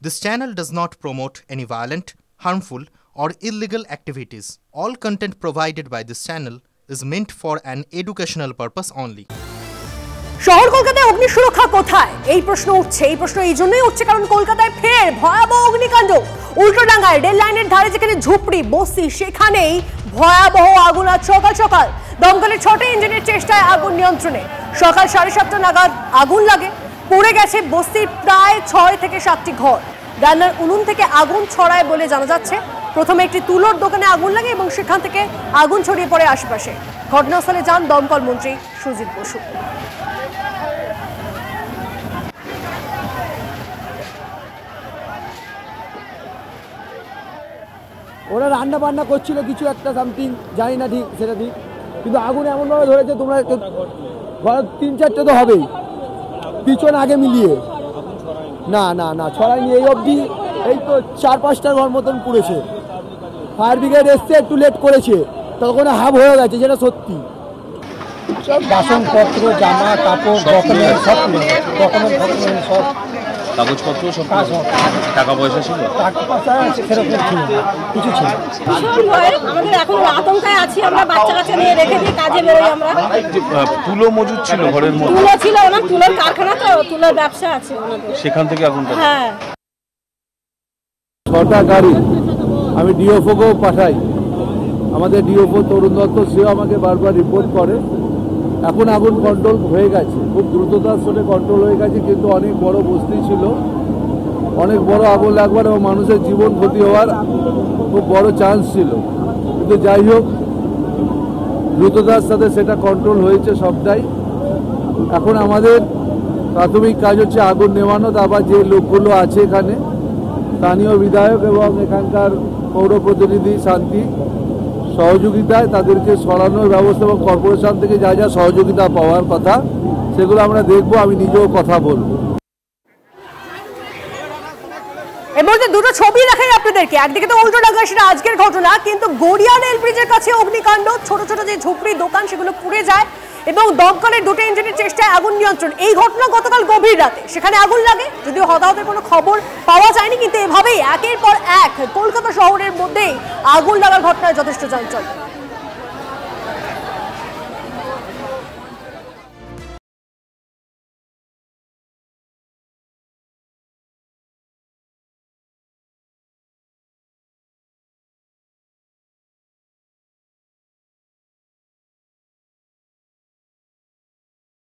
This channel does not promote any violent, harmful, or illegal activities. All content provided by this channel is meant for an educational purpose only. শহর কলকাতায় অগ্নি সুরক্ষা কোথায় এই প্রশ্ন উঠছে। এই প্রশ্ন এই জন্যই উঠছে কারণ কলকাতায় ফের ভয়াবহ অগ্নিকাণ্ড। উল্টোডাঙ্গায় রেল লাইনের ধারে যেখানে ঝুপড়ি বস্তি সেখানেই ভয়াবহ আগুন। আজ সকাল সকাল দমকলের 6টি ইঞ্জিনের চেষ্টায় আগুন নিয়ন্ত্রণে। সকাল 7:30 নাগাদ আগুন লাগে। পুড়ে গেছে বস্তির প্রায় 6 থেকে 7টি ঘর। রান্নার উনুন থেকে আগুন ছড়ায় বলে জানা যাচ্ছে। প্রথমে একটি তুলোর দোকানে আগুন লাগে এবং সেখান থেকে আগুন ছড়িয়ে পড়ে আশেপাশে। ঘটনাস্থলে যান দমকল মন্ত্রী সুজিত বসু। ওরা রান্না বান্না করছিল কিছু একটা সামথিং, জানি না ঠিক সেটা ঠিক, কিন্তু আগুন এমনভাবে ধরেছে তোমরা ঘর 3-4টে তো হবেই পিছন আগে মিলিয়ে। না না না ছড়াইনি এই অবধি, এই তো 4-5টা ঘর মতন পুড়েছে। ফায়ার ব্রিগেড এসছে, একটু লেট করেছে, তখন হাফ হয়ে গেছে, যেটা সত্যি। সব বাসনপত্র, জামা কাপড়, ডকুমেন্ট সব সব কাগজপত্র সব টাকা পয়সা ছিল, টাকা পয়সা সেরকম ছিল না, কিছু ছিল। আমাদের এখন আতঙ্কে আছি, আমরা বাচ্চা কাচ্চা নিয়ে রেখে দিয়ে কাজে বেরোই। আমরা তুলো মজুদ ছিল ঘরের মধ্যে, তুলো ছিল, ওনার তুলোর কারখানা, তো তুলোর ব্যবসা আছে ওনাদের, সেখান থেকে আগুনটা। হ্যাঁ 6টা গাড়ি আমি ডিওফোকেও পাঠাই। আমাদের ডিওফো তরুণ দত্ত, সেও আমাকে বারবার রিপোর্ট করে। এখন আগুন কন্ট্রোল হয়ে গেছে, খুব দ্রুততার সাথে কন্ট্রোল হয়ে গেছে, কিন্তু অনেক বড় বস্তি ছিল, অনেক বড় আগুন লাগবার এবং মানুষের জীবন ক্ষতি হওয়ার খুব বড় চান্স ছিল। কিন্তু যাই হোক, দ্রুততার সাথে সেটা কন্ট্রোল হয়েছে সবটাই। এখন আমাদের প্রাথমিক কাজ হচ্ছে আগুন নেভানো। তারপর যে লোকগুলো আছে এখানে, স্থানীয় বিধায়ক এবং এখানকার পৌর প্রতিনিধি শান্তি সহযোগিতায় তাদেরকে সরানোর ব্যবস্থা এবং কর্পোরেশন থেকে যা যা সহযোগিতা পাওয়ার কথা সেগুলো আমরা দেখবো। আমি নিজেও কথা বলবো। এর মধ্যে দুটো ছবি দেখাই আপনাদেরকে। একদিকে তো উল্টোডাঙ্গা, সেটা আজকের ঘটনা, কিন্তু গড়িয়া রেল ব্রিজের কাছে অগ্নিকাণ্ড। ছোট ছোট যে ঝুপড়ি দোকান সেগুলো পুড়ে যায় এবং দমকলের 2টি ইঞ্জিনের চেষ্টায় আগুন নিয়ন্ত্রণ। এই ঘটনা গতকাল গভীর রাতে, সেখানে আগুন লাগে, যদিও হতাহতের কোনো খবর পাওয়া যায়নি, কিন্তু এভাবেই একের পর এক কলকাতা শহরের মধ্যেই আগুন লাগার ঘটনায় যথেষ্ট চাঞ্চল্য।